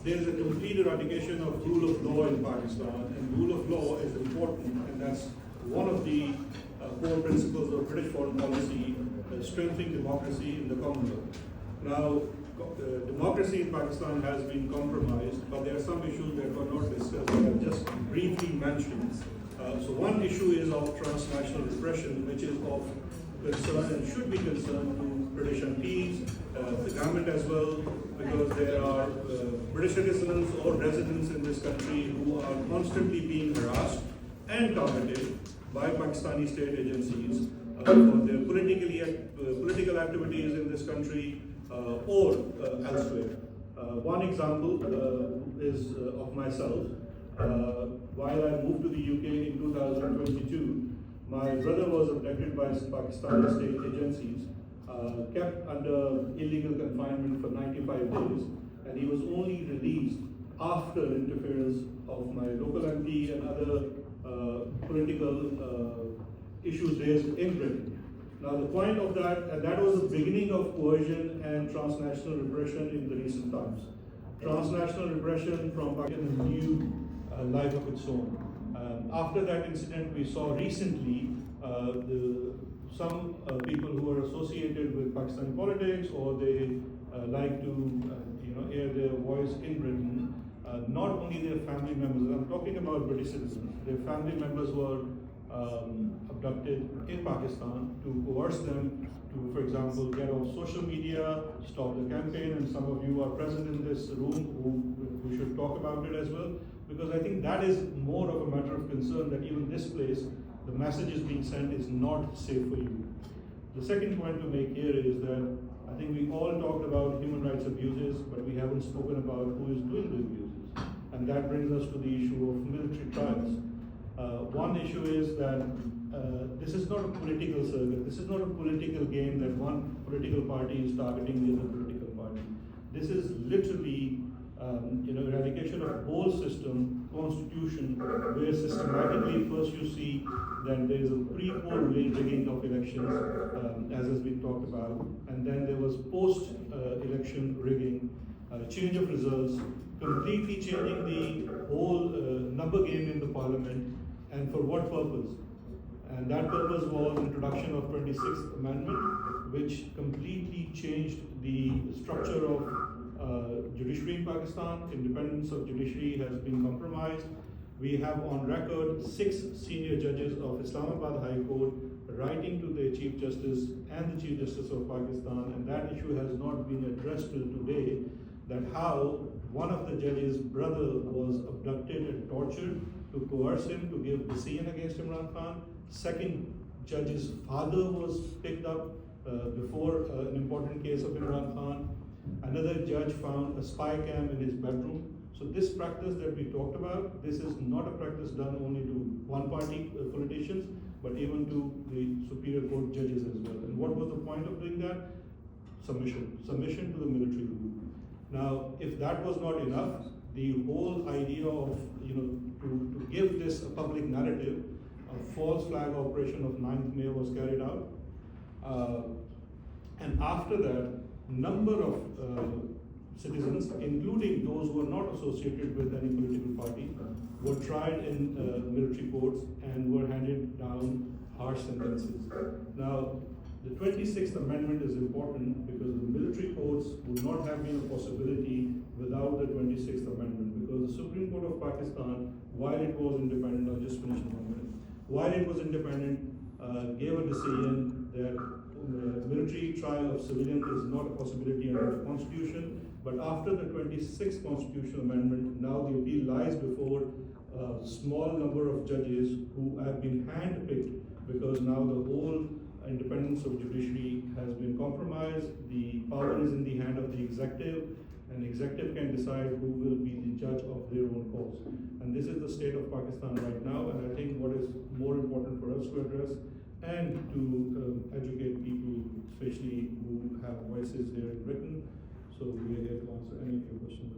there is a complete eradication of rule of law in Pakistan, and rule of law is important, and that's one of the core principles of British foreign policy, strengthening democracy in the Commonwealth. Now, democracy in Pakistan has been compromised, but there are some issues that were not discussed that I've just briefly mentioned. So one issue is of transnational repression, which is of concern and should be concern to British MPs, the government as well, because there are British citizens or residents in this country who are constantly being harassed and targeted by Pakistani state agencies for their political activities in this country or elsewhere. One example is of myself. While I moved to the UK in 2022, my brother was abducted by Pakistani state agencies, kept under illegal confinement for 95 days, and he was only released after interference of my local MP and other political issues raised in Britain. Now the point of that was the beginning of coercion and transnational repression in the recent times. Transnational repression from Pakistan has new life of its own. After that incident, we saw recently some people who are associated with Pakistani politics, or they like to air their voice in Britain. Not only their family members, I'm talking about British citizens, their family members were abducted in Pakistan to coerce them to, for example, get off social media, stop the campaign, and some of you are present in this room who should talk about it as well, because I think that is more of a matter of concern, that even this place, the message is being sent is not safe for you. The second point to make here is that I think we all talked about human rights abuses, but we haven't spoken about who is doing the abuses. And that brings us to the issue of military trials. One issue is that this is not a political circuit. This is not a political game that one political party is targeting the other political party. This is literally eradication of whole system, constitution, where systematically first you see that there is a pre-poll rigging of elections, as has been talked about, and then there was post-election rigging, change of results, completely changing the whole number game in the parliament, and for what purpose? And that purpose was introduction of 26th Amendment, which completely changed the structure of judiciary in Pakistan. Independence of judiciary has been compromised. We have on record 6 senior judges of Islamabad High Court writing to the Chief Justice and the Chief Justice of Pakistan, and that issue has not been addressed till today, that how one of the judges' brother was abducted and tortured to coerce him to give decision against Imran Khan. Second judge's father was picked up before an important case of Imran Khan. Another judge found a spy cam in his bedroom. So this practice that we talked about, this is not a practice done only to one party politicians, but even to the Superior Court judges as well. And what was the point of doing that? Submission to the military rule. Now, if that was not enough, the whole idea of to give this a public narrative, a false flag operation of 9th May was carried out, and after that, number of citizens, including those who are not associated with any political party, were tried in military courts and were handed down harsh sentences. Now, the 26th Amendment is important because the military courts would not have been a possibility without the 26th Amendment, because the Supreme Court of Pakistan, while it was independent, I'll just finish in 1 minute, while it was independent, gave a decision that military trial of civilians is not a possibility under the Constitution. But after the 26th Constitutional Amendment, now the appeal lies before a small number of judges who have been handpicked, because now the whole independence of judiciary has been compromised. The power is in the hand of the executive, and the executive can decide who will be the judge of their own cause. And this is the state of Pakistan right now, and I think what is more important for us to address and to educate people, especially who have voices there in Britain. So we are here to answer any of your questions.